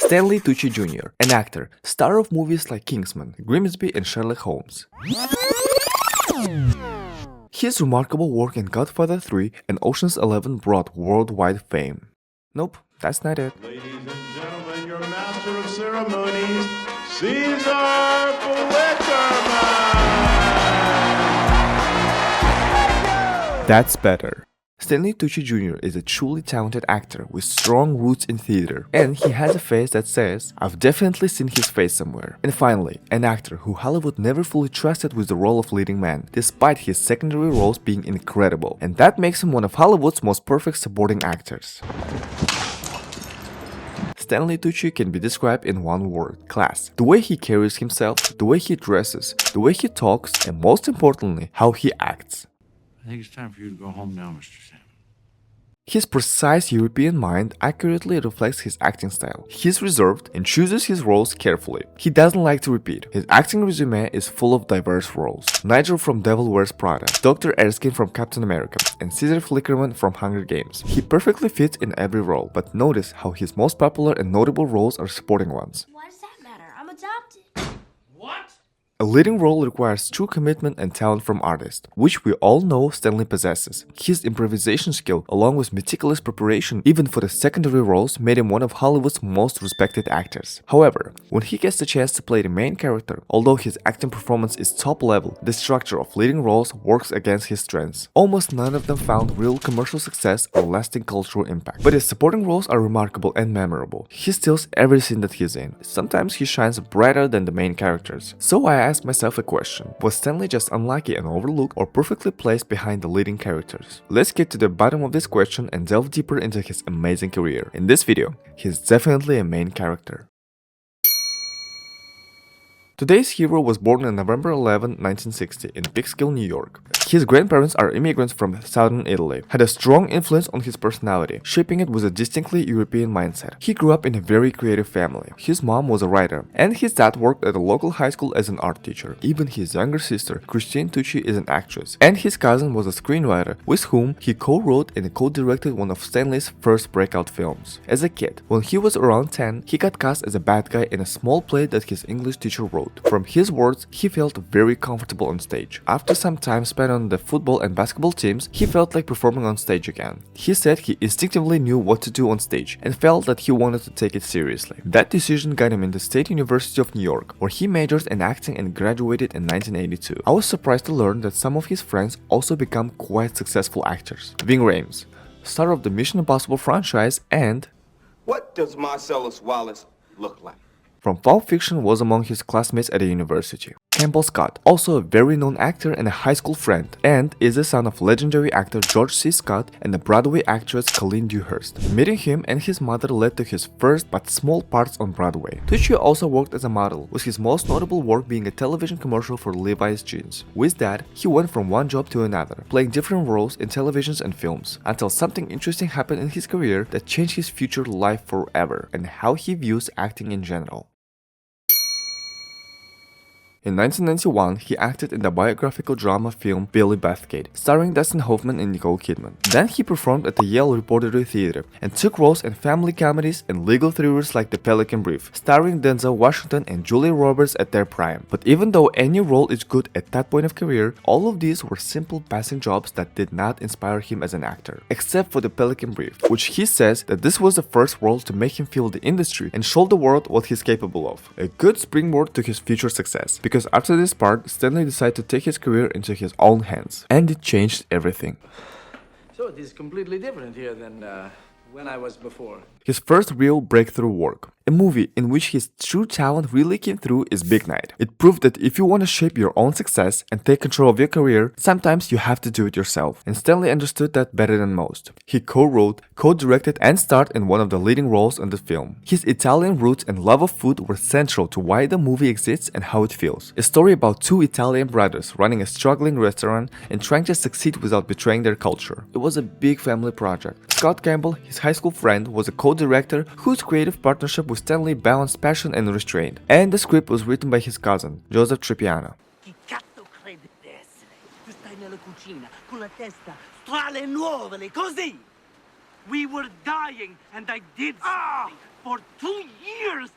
Stanley Tucci Jr., an actor, star of movies like Kingsman, Grimsby, and Sherlock Holmes. His remarkable work in Godfather 3 and Ocean's 11 brought worldwide fame. Nope, that's not it. Ladies and gentlemen, your master of ceremonies, Caesar Flickerman! That's better. Stanley Tucci Jr. is a truly talented actor with strong roots in theater, and he has a face that says, I've definitely seen his face somewhere. And finally, an actor who Hollywood never fully trusted with the role of leading man, despite his secondary roles being incredible, and that makes him one of Hollywood's most perfect supporting actors. Stanley Tucci can be described in one word: class. The way he carries himself, the way he dresses, the way he talks, and most importantly, how he acts. I think it's time for you to go home now, Mr. Sam. His precise European mind accurately reflects his acting style. He's reserved and chooses his roles carefully. He doesn't like to repeat. His acting resume is full of diverse roles. Nigel from Devil Wears Prada, Dr. Erskine from Captain America, and Caesar Flickerman from Hunger Games. He perfectly fits in every role, but notice how his most popular and notable roles are supporting ones. Why does that matter? I'm adopted. What? A leading role requires true commitment and talent from artists, which we all know Stanley possesses. His improvisation skill, along with meticulous preparation even for the secondary roles, made him one of Hollywood's most respected actors. However, when he gets the chance to play the main character, although his acting performance is top level, the structure of leading roles works against his strengths. Almost none of them found real commercial success or lasting cultural impact. But his supporting roles are remarkable and memorable. He steals every scene that he's in. Sometimes he shines brighter than the main characters. So I asked myself a question: was Stanley just unlucky and overlooked, or perfectly placed behind the leading characters? Let's get to the bottom of this question and delve deeper into his amazing career. In this video, he's definitely a main character. Today's hero was born on November 11, 1960 in Peekskill, New York. His grandparents are immigrants from southern Italy, had a strong influence on his personality, shaping it with a distinctly European mindset. He grew up in a very creative family. His mom was a writer, and his dad worked at a local high school as an art teacher. Even his younger sister, Christine Tucci, is an actress, and his cousin was a screenwriter with whom he co-wrote and co-directed one of Stanley's first breakout films. As a kid, when he was around 10, he got cast as a bad guy in a small play that his English teacher wrote. From his words, he felt very comfortable on stage. After some time spent on the football and basketball teams, he felt like performing on stage again. He said he instinctively knew what to do on stage and felt that he wanted to take it seriously. That decision got him into State University of New York, where he majored in acting and graduated in 1982. I was surprised to learn that some of his friends also become quite successful actors. Ving Rhames, star of the Mission Impossible franchise, and What does Marcellus Wallace look like? from Pulp Fiction, was among his classmates at the university. Campbell Scott, also a very known actor and a high school friend, and is the son of legendary actor George C. Scott and the Broadway actress Colleen Dewhurst. Meeting him and his mother led to his first but small parts on Broadway. Tucci also worked as a model, with his most notable work being a television commercial for Levi's jeans. With that, he went from one job to another, playing different roles in televisions and films, until something interesting happened in his career that changed his future life forever and how he views acting in general. In 1991, he acted in the biographical drama film Billy Bathgate, starring Dustin Hoffman and Nicole Kidman. Then he performed at the Yale Repertory Theater and took roles in family comedies and legal thrillers like The Pelican Brief, starring Denzel Washington and Julia Roberts at their prime. But even though any role is good at that point of career, all of these were simple passing jobs that did not inspire him as an actor, except for The Pelican Brief, which he says that this was the first role to make him feel the industry and show the world what he's capable of. A good springboard to his future success, because after this part, Stanley decided to take his career into his own hands, and it changed everything. So it is completely different here than when I was before. His first real breakthrough work, a movie in which his true talent really came through, is Big Night. It proved that if you want to shape your own success and take control of your career, sometimes you have to do it yourself, and Stanley understood that better than most. He co-wrote, co-directed, and starred in one of the leading roles in the film. His Italian roots and love of food were central to why the movie exists and how it feels. A story about two Italian brothers running a struggling restaurant and trying to succeed without betraying their culture. It was a big family project. Scott Campbell, his high school friend, was a co-director whose creative partnership with Stanley balanced passion and restraint, and the script was written by his cousin, Joseph Tripiano. Chi cazzo crede di essere? Tu stai nella cucina con la testa tra le nuvole, così! We were dying and I did something. For 2 years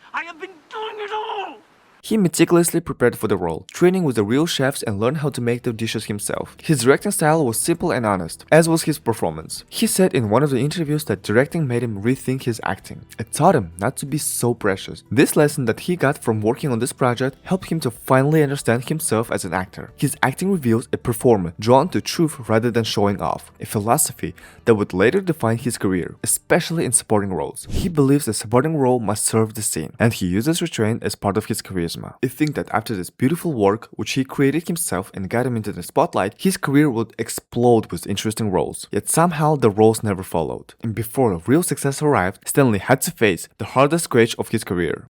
He meticulously prepared for the role, training with the real chefs and learned how to make the dishes himself. His directing style was simple and honest, as was his performance. He said in one of the interviews that directing made him rethink his acting. It taught him not to be so precious. This lesson that he got from working on this project helped him to finally understand himself as an actor. His acting reveals a performer drawn to truth rather than showing off, a philosophy that would later define his career, especially in supporting roles. He believes a supporting role must serve the scene, and he uses restraint as part of his charisma. I think that after this beautiful work, which he created himself and got him into the spotlight, his career would explode with interesting roles. Yet somehow the roles never followed. And before real success arrived, Stanley had to face the hardest scratch of his career.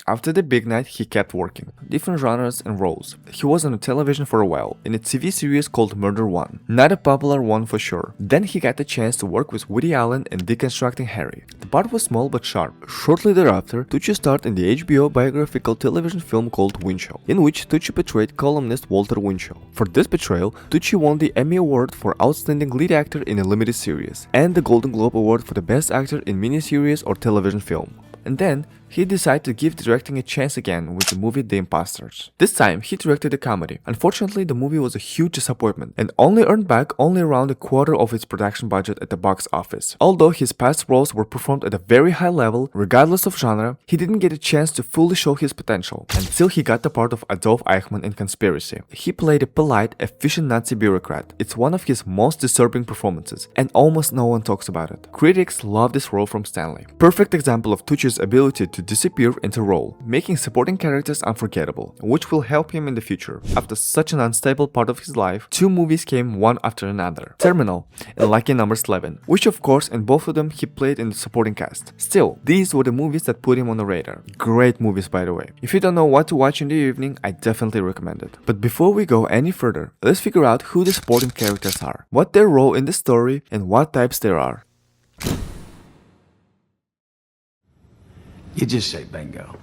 After the big night, he kept working, different genres and roles. He was on television for a while, in a TV series called Murder One, not a popular one for sure. Then he got the chance to work with Woody Allen in Deconstructing Harry. The part was small but sharp. Shortly thereafter, Tucci starred in the HBO biographical television film called Winchell, in which Tucci portrayed columnist Walter Winchell. For this portrayal, Tucci won the Emmy Award for Outstanding Lead Actor in a Limited Series, and the Golden Globe Award for the Best Actor in Miniseries or Television Film. And then, he decided to give directing a chance again with the movie The Imposters. This time, he directed a comedy. Unfortunately, the movie was a huge disappointment and only earned back only around a quarter of its production budget at the box office. Although his past roles were performed at a very high level, regardless of genre, he didn't get a chance to fully show his potential until he got the part of Adolf Eichmann in Conspiracy. He played a polite, efficient Nazi bureaucrat. It's one of his most disturbing performances, and almost no one talks about it. Critics love this role from Stanley. Perfect example of Tucci's ability to disappear into role, making supporting characters unforgettable, which will help him in the future. After such an unstable part of his life, two movies came one after another, Terminal and Lucky Number 11, which of course in both of them he played in the supporting cast. Still, these were the movies that put him on the radar. Great movies, by the way. If you don't know what to watch in the evening, I definitely recommend it. But before we go any further, let's figure out who the supporting characters are, what their role in the story, and what types there are. You just say bingo.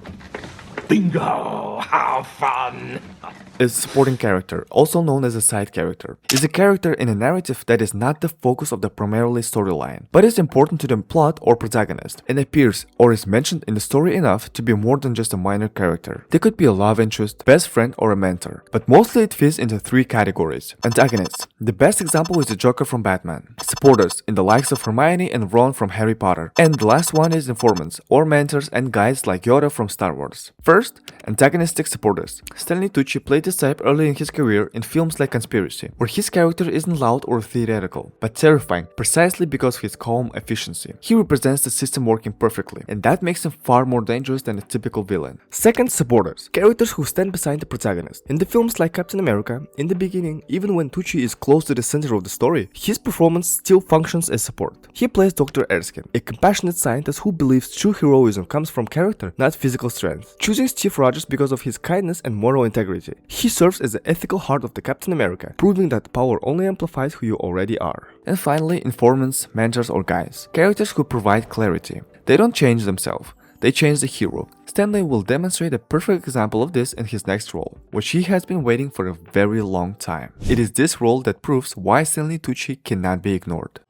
Bingo! How fun! A supporting character, also known as a side character, is a character in a narrative that is not the focus of the primarily storyline, but is important to the plot or protagonist, and appears or is mentioned in the story enough to be more than just a minor character. They could be a love interest, best friend, or a mentor, but mostly it fits into three categories. Antagonists. The best example is the Joker from Batman. Supporters, in the likes of Hermione and Ron from Harry Potter. And the last one is informants, or mentors and guides like Yoda from Star Wars. First, antagonistic supporters. Stanley Tucci played this type early in his career in films like Conspiracy, where his character isn't loud or theatrical, but terrifying precisely because of his calm efficiency. He represents the system working perfectly, and that makes him far more dangerous than a typical villain. Second, supporters. Characters who stand beside the protagonist. In the films like Captain America, in the beginning, even when Tucci is close to the center of the story, his performance still functions as support. He plays Dr. Erskine, a compassionate scientist who believes true heroism comes from character, not physical strength, choosing Steve Rogers because of his kindness and moral integrity. He serves as the ethical heart of the Captain America, proving that power only amplifies who you already are. And finally, informants, mentors, or guides. Characters who provide clarity. They don't change themselves, they change the hero. Stanley will demonstrate a perfect example of this in his next role, which he has been waiting for a very long time. It is this role that proves why Stanley Tucci cannot be ignored.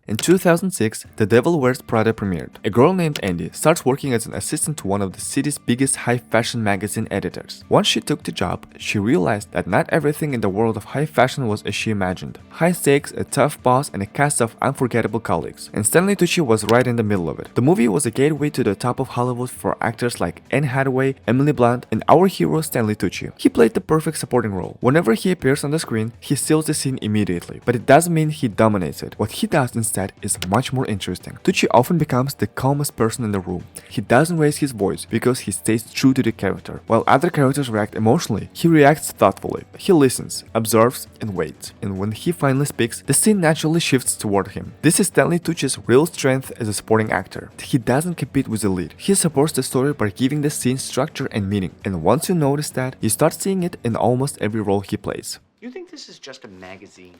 In 2006, The Devil Wears Prada premiered. A girl named Andy starts working as an assistant to one of the city's biggest high fashion magazine editors. Once she took the job, she realized that not everything in the world of high fashion was as she imagined. High stakes, a tough boss, and a cast of unforgettable colleagues. And Stanley Tucci was right in the middle of it. The movie was a gateway to the top of Hollywood for actors like Anne Hathaway, Emily Blunt, and our hero Stanley Tucci. He played the perfect supporting role. Whenever he appears on the screen, he steals the scene immediately, but it doesn't mean he dominates it. What he does instead is much more interesting. Tucci often becomes the calmest person in the room. He doesn't raise his voice because he stays true to the character. While other characters react emotionally, he reacts thoughtfully. He listens, observes, and waits. And when he finally speaks, the scene naturally shifts toward him. This is Stanley Tucci's real strength as a supporting actor. He doesn't compete with the lead. He supports the story by giving the scene structure and meaning. And once you notice that, you start seeing it in almost every role he plays. You think this is just a magazine?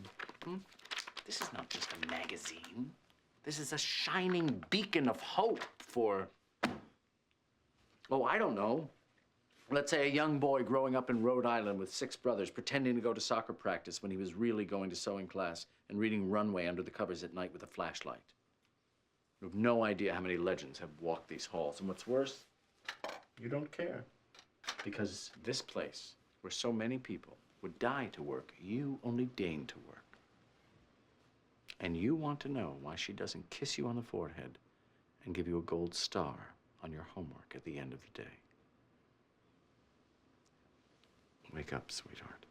This is not just a magazine. This is a shining beacon of hope for, oh, I don't know, Let's say a young boy growing up in Rhode Island with 6 brothers, pretending to go to soccer practice when he was really going to sewing class and reading Runway under the covers at night with a flashlight. You have no idea how many legends have walked these halls. And what's worse, you don't care. Because this place, where so many people would die to work, you only deign to work. And you want to know why she doesn't kiss you on the forehead and give you a gold star on your homework at the end of the day. Wake up, sweetheart.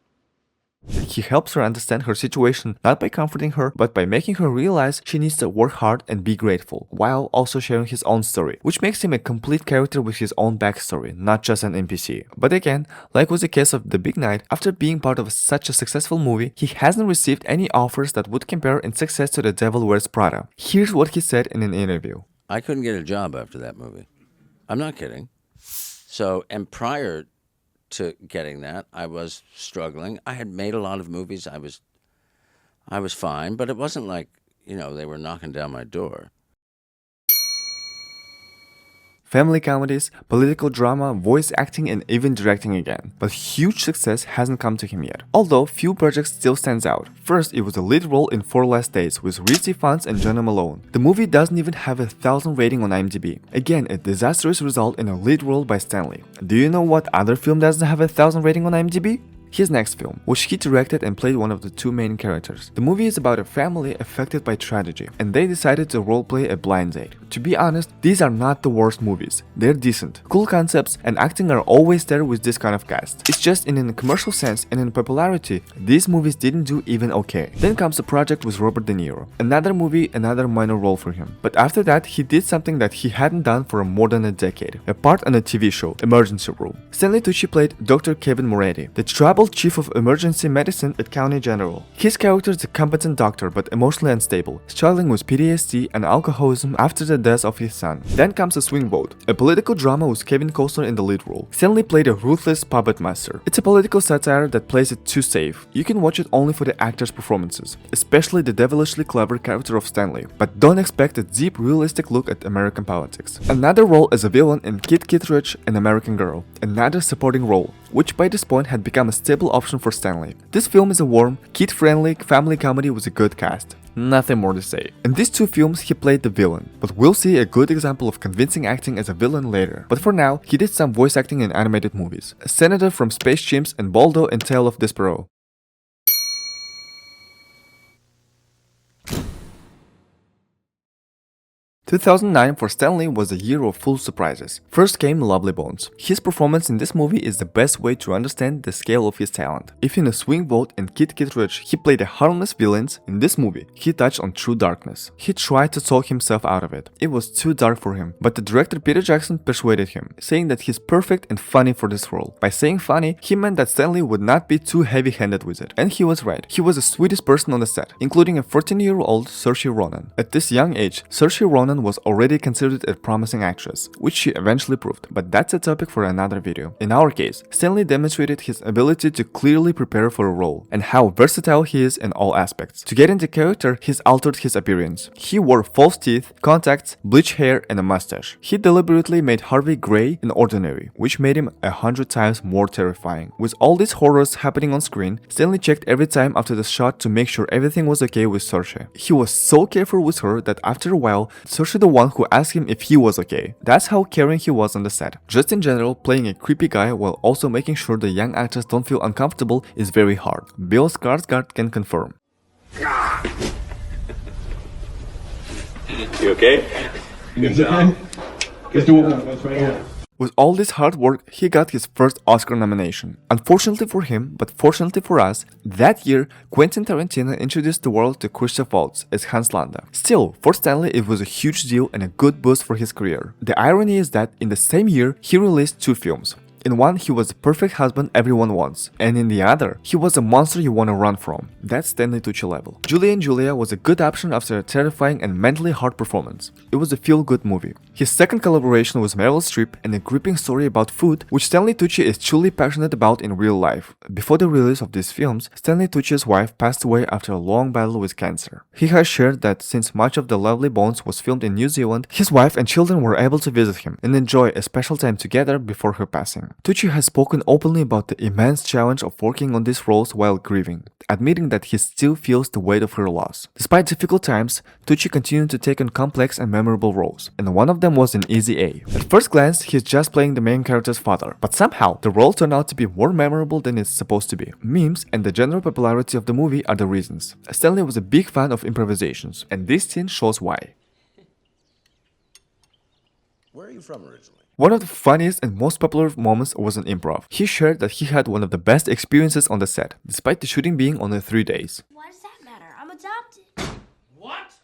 He helps her understand her situation not by comforting her, but by making her realize she needs to work hard and be grateful, while also sharing his own story, which makes him a complete character with his own backstory, not just an NPC. But again, like was the case of The Big Night, after being part of such a successful movie, he hasn't received any offers that would compare in success to The Devil Wears Prada. Here's what he said in an interview. I couldn't get a job after that movie. I'm not kidding. So, and prior to getting that, I was struggling. I had made a lot of movies. I was fine, but it wasn't like, you know, they were knocking down my door. Family comedies, political drama, voice acting, and even directing again. But huge success hasn't come to him yet. Although few projects still stands out. First, it was a lead role in 4 Last Days with Reese Ifans and Jonah Malone. The movie doesn't even have 1,000 rating on IMDb. Again, a disastrous result in a lead role by Stanley. Do you know what other film doesn't have 1,000 rating on IMDb? His next film, which he directed and played one of the 2 main characters. The movie is about a family affected by tragedy, and they decided to roleplay a blind date. To be honest, these are not the worst movies. They're decent. Cool concepts and acting are always there with this kind of cast. It's just in a commercial sense and in popularity, these movies didn't do even okay. Then comes The Project with Robert De Niro. Another movie, another minor role for him. But after that, he did something that he hadn't done for more than a decade. A part on a TV show, Emergency Room. Stanley Tucci played Dr. Kevin Moretti, the troubled chief of emergency medicine at County General. His character is a competent doctor but emotionally unstable, struggling with PTSD and alcoholism after the death of his son. Then comes A Swing Vote, a political drama with Kevin Costner in the lead role. Stanley played a ruthless puppet master. It's a political satire that plays it too safe. You can watch it only for the actors' performances, especially the devilishly clever character of Stanley, but don't expect a deep, realistic look at American politics. Another role as a villain in Kid Kittredge, An American Girl, another supporting role, which by this point had become a stable option for Stanley. This film is a warm, kid-friendly family comedy with a good cast. Nothing more to say. In these 2 films he played the villain, but we'll see a good example of convincing acting as a villain later. But for now, he did some voice acting in animated movies. A senator from Space Chimps and Baldo in Tale of Despero. 2009 for Stanley was a year of full surprises. First came Lovely Bones. His performance in this movie is the best way to understand the scale of his talent. If in A Swing Vote and Kid Kittredge he played a harmless villain, in this movie he touched on true darkness. He tried to talk himself out of it. It was too dark for him, but the director Peter Jackson persuaded him, saying that he's perfect and funny for this role. By saying funny, he meant that Stanley would not be too heavy-handed with it. And he was right. He was the sweetest person on the set, including a 14-year-old Saoirse Ronan. At this young age, Saoirse Ronan was already considered a promising actress, which she eventually proved, but that's a topic for another video. In our case, Stanley demonstrated his ability to clearly prepare for a role, and how versatile he is in all aspects. To get into character, he's altered his appearance. He wore false teeth, contacts, bleached hair, and a mustache. He deliberately made Harvey gray and ordinary, which made him 100 times more terrifying. With all these horrors happening on screen, Stanley checked every time after the shot to make sure everything was okay with Saoirse. He was so careful with her that after a while, Saoirse the one who asked him if he was okay. That's how caring he was on the set. Just in general, playing a creepy guy while also making sure the young actors don't feel uncomfortable is very hard. Bill Skarsgård can confirm. You okay? Good job. Let's do it. That's right here. With all this hard work, he got his first Oscar nomination. Unfortunately for him, but fortunately for us, that year, Quentin Tarantino introduced the world to Christoph Waltz as Hans Landa. Still, for Stanley it was a huge deal and a good boost for his career. The irony is that in the same year, he released 2 films. In one, he was the perfect husband everyone wants, and in the other, he was a monster you want to run from. That's Stanley Tucci level. Julie and Julia was a good option after a terrifying and mentally hard performance. It was a feel-good movie. His second collaboration was Meryl Streep and a gripping story about food, which Stanley Tucci is truly passionate about in real life. Before the release of these films, Stanley Tucci's wife passed away after a long battle with cancer. He has shared that since much of The Lovely Bones was filmed in New Zealand, his wife and children were able to visit him and enjoy a special time together before her passing. Tucci has spoken openly about the immense challenge of working on these roles while grieving, admitting that he still feels the weight of her loss. Despite difficult times, Tucci continued to take on complex and memorable roles, and one of them was in Easy A. At first glance, he's just playing the main character's father, but somehow the role turned out to be more memorable than it's supposed to be. Memes and the general popularity of the movie are the reasons. Stanley was a big fan of improvisations, and this scene shows why. Where are you from originally? One of the funniest and most popular moments was an improv. He shared that he had one of the best experiences on the set, despite the shooting being only 3 days. Why does that matter? I'm adopted. What?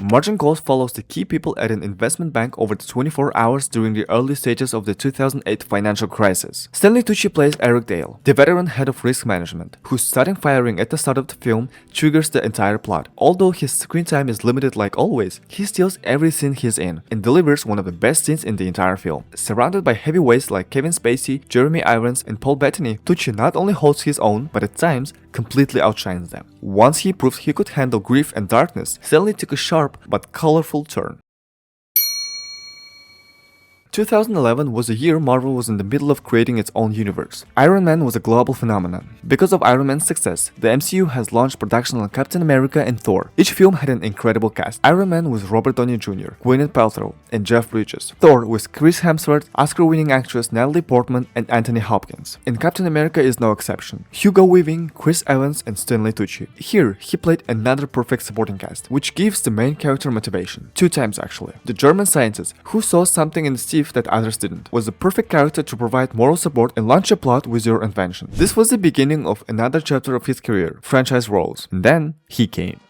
Margin calls follows the key people at an investment bank over the 24 hours during the early stages of the 2008 financial crisis. Stanley Tucci plays Eric Dale, the veteran head of risk management, whose sudden firing at the start of the film triggers the entire plot. Although his screen time is limited like always, he steals every scene he's in and delivers one of the best scenes in the entire film. Surrounded by heavyweights like Kevin Spacey, Jeremy Irons, and Paul Bettany, Tucci not only holds his own, but at times completely outshines them. Once he proved he could handle grief and darkness, Stanley took a sharp but colorful turn. 2011 was a year Marvel was in the middle of creating its own universe. Iron Man was a global phenomenon. Because of Iron Man's success, the MCU has launched production on Captain America and Thor. Each film had an incredible cast. Iron Man was Robert Downey Jr., Gwyneth Paltrow, and Jeff Bridges. Thor was Chris Hemsworth, Oscar-winning actress Natalie Portman, and Anthony Hopkins. And Captain America is no exception. Hugo Weaving, Chris Evans, and Stanley Tucci. Here, he played another perfect supporting cast, which gives the main character motivation. 2 times actually. The German scientist, who saw something in Steve that others didn't, was the perfect character to provide moral support and launch a plot with your invention. This was the beginning of another chapter of his career, franchise roles. And then he came.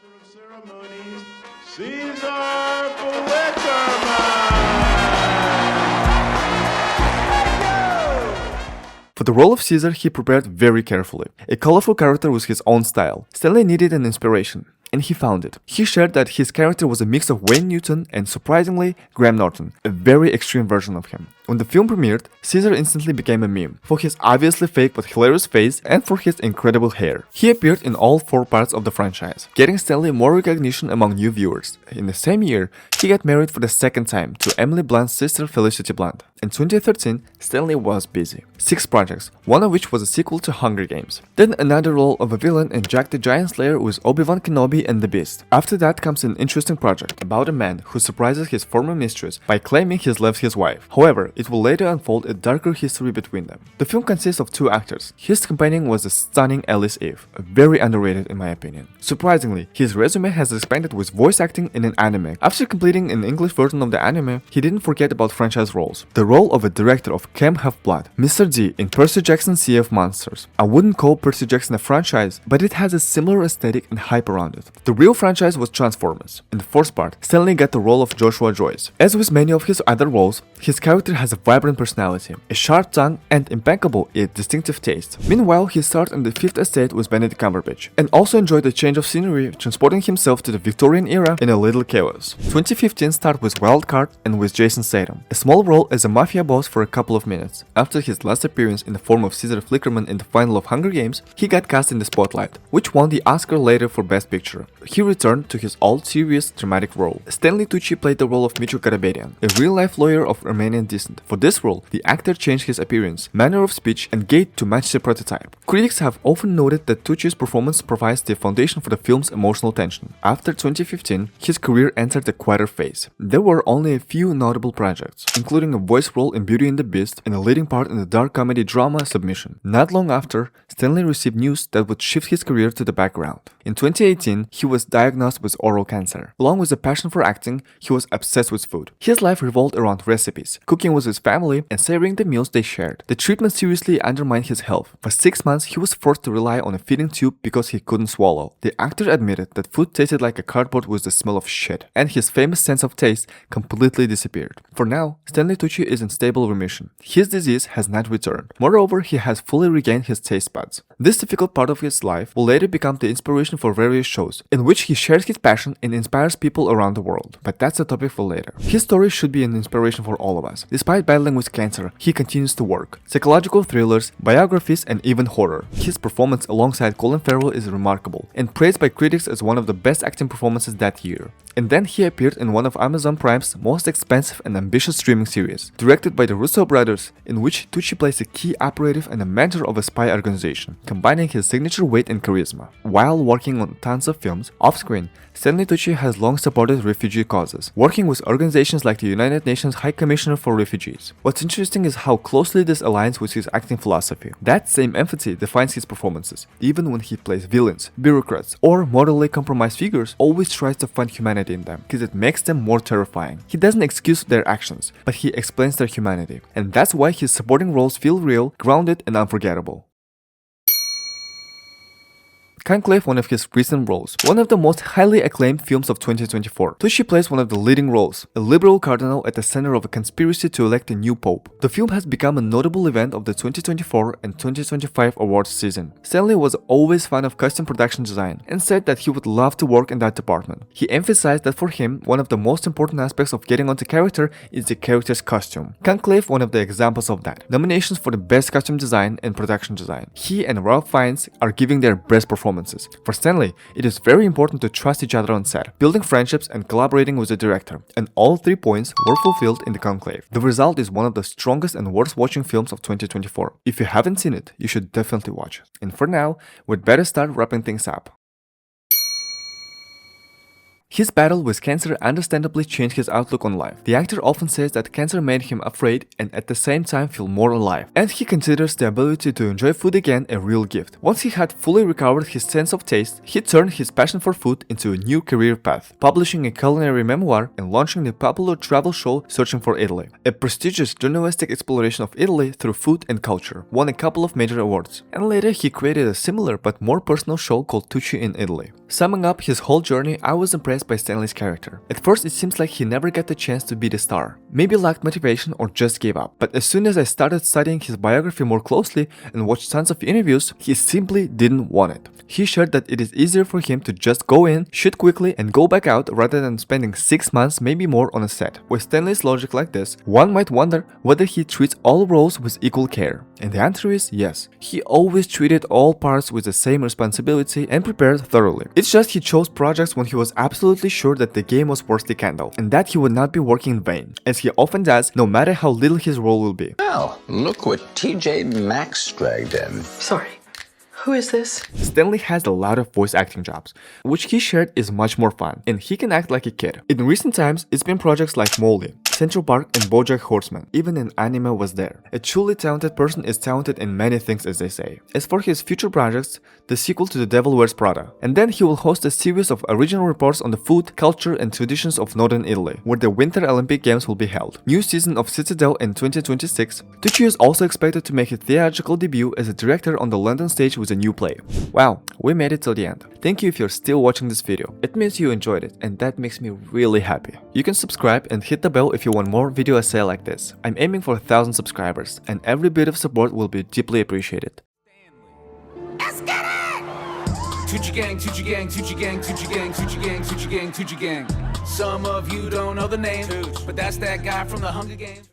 For the role of Caesar, he prepared very carefully. A colorful character with his own style. Stanley needed an inspiration, and he found it. He shared that his character was a mix of Wayne Newton and, surprisingly, Graham Norton, a very extreme version of him. When the film premiered, Caesar instantly became a meme, for his obviously fake but hilarious face and for his incredible hair. He appeared in all 4 parts of the franchise, getting Stanley more recognition among new viewers. In the same year, he got married for the 2nd time to Emily Blunt's sister Felicity Blunt. In 2013, Stanley was busy. 6 projects, one of which was a sequel to Hunger Games. Then another role of a villain in Jack the Giant Slayer with Obi-Wan Kenobi and the Beast. After that comes an interesting project about a man who surprises his former mistress by claiming he's left his wife. However, it will later unfold a darker history between them. The film consists of 2 actors. His companion was the stunning Alice Eve, very underrated in my opinion. Surprisingly, his resume has expanded with voice acting in an anime. After completing an English version of the anime, he didn't forget about franchise roles. The role of a director of Camp Half-Blood, Mr. D in Percy Jackson's Sea of Monsters. I wouldn't call Percy Jackson a franchise, but it has a similar aesthetic and hype around it. The real franchise was Transformers. In the 4th part, Stanley got the role of Joshua Joyce. As with many of his other roles, his character has a vibrant personality, a sharp tongue, and impeccable yet distinctive taste. Meanwhile, he starred in The Fifth Estate with Benedict Cumberbatch, and also enjoyed a change of scenery, transporting himself to the Victorian era in A Little Chaos. 2015 started with Wildcard and with Jason Statham, a small role as a mafia boss for a couple of minutes. After his last appearance in the form of Caesar Flickerman in the final of Hunger Games, he got cast in The Spotlight, which won the Oscar later for Best Picture. He returned to his old serious, dramatic role. Stanley Tucci played the role of Mitchell Karabedian, a real-life lawyer of Armenian descent. For this role, the actor changed his appearance, manner of speech, and gait to match the prototype. Critics have often noted that Tucci's performance provides the foundation for the film's emotional tension. After 2015, his career entered a quieter phase. There were only a few notable projects, including a voice role in Beauty and the Beast and a leading part in the dark comedy drama Submission. Not long after, Stanley received news that would shift his career to the background. In 2018, he was diagnosed with oral cancer. Along with a passion for acting, he was obsessed with food. His life revolved around recipes, cooking with his family, and savoring the meals they shared. The treatment seriously undermined his health. For 6 months, he was forced to rely on a feeding tube because he couldn't swallow. The actor admitted that food tasted like a cardboard with the smell of shit, and his famous sense of taste completely disappeared. For now, Stanley Tucci is in stable remission. His disease has not returned. Moreover, he has fully regained his taste buds. This difficult part of his life will later become the inspiration for various shows, in which he shares his passion and inspires people around the world. But that's a topic for later. His story should be an inspiration for all of us. Despite Despite battling with cancer, he continues to work. Psychological thrillers, biographies, and even horror. His performance alongside Colin Farrell is remarkable, and praised by critics as one of the best acting performances that year. And then he appeared in one of Amazon Prime's most expensive and ambitious streaming series, directed by the Russo brothers, in which Tucci plays a key operative and a mentor of a spy organization, combining his signature weight and charisma. While working on tons of films, off-screen, Stanley Tucci has long supported refugee causes, working with organizations like the United Nations High Commissioner for Refugees. What's interesting is how closely this aligns with his acting philosophy. That same empathy defines his performances. Even when he plays villains, bureaucrats, or morally compromised figures, always tries to find humanity in them, because it makes them more terrifying. He doesn't excuse their actions, but he explains their humanity. And that's why his supporting roles feel real, grounded, and unforgettable. Conclave, one of his recent roles, one of the most highly acclaimed films of 2024. Tucci plays one of the leading roles, a liberal cardinal at the center of a conspiracy to elect a new pope. The film has become a notable event of the 2024 and 2025 awards season. Stanley was always fan of costume production design and said that he would love to work in that department. He emphasized that for him, one of the most important aspects of getting onto character is the character's costume. Conclave, one of the examples of that. Nominations for the best costume design and production design. He and Ralph Fiennes are giving their best performance. For Stanley, it is very important to trust each other on set, building friendships and collaborating with the director, and all 3 points were fulfilled in the Conclave. The result is one of the strongest and worst watching films of 2024. If you haven't seen it, you should definitely watch it. And for now, we'd better start wrapping things up. His battle with cancer understandably changed his outlook on life. The actor often says that cancer made him afraid and at the same time feel more alive. And he considers the ability to enjoy food again a real gift. Once he had fully recovered his sense of taste, he turned his passion for food into a new career path, publishing a culinary memoir and launching the popular travel show Searching for Italy. A prestigious journalistic exploration of Italy through food and culture, won a couple of major awards. And later he created a similar but more personal show called Tucci in Italy. Summing up his whole journey, I was impressed by Stanley's character. At first it seems like he never got the chance to be the star. Maybe lacked motivation or just gave up. But as soon as I started studying his biography more closely and watched tons of interviews, he simply didn't want it. He shared that it is easier for him to just go in, shoot quickly and go back out rather than spending 6 months, maybe more, on a set. With Stanley's logic like this, one might wonder whether he treats all roles with equal care. And the answer is yes. He always treated all parts with the same responsibility and prepared thoroughly. It's just he chose projects when he was absolutely sure that the game was worth the candle and that he would not be working in vain, as he often does, no matter how little his role will be. Well, look what TJ Maxx dragged in. Sorry. Who is this? Stanley has a lot of voice acting jobs, which he shared is much more fun, and he can act like a kid. In recent times, it's been projects like Molly, Central Park, and BoJack Horseman. Even an anime was there. A truly talented person is talented in many things, as they say. As for his future projects, the sequel to The Devil Wears Prada. And then he will host a series of original reports on the food, culture, and traditions of northern Italy, where the Winter Olympic Games will be held. New season of Citadel in 2026. Tucci is also expected to make his theatrical debut as a director on the London stage with a new play. Wow, we made it till the end. Thank you if you're still watching this video. It means you enjoyed it, and that makes me really happy. You can subscribe and hit the bell if you want more video essays like this. I'm aiming for 1,000 subscribers, and every bit of support will be deeply appreciated. Let's get it! Tucci gang, Tucci gang, Tucci gang, Tucci gang, Tucci gang, Tucci gang, Tucci gang. Some of you don't know the name, but that's that guy from the Hunger Games.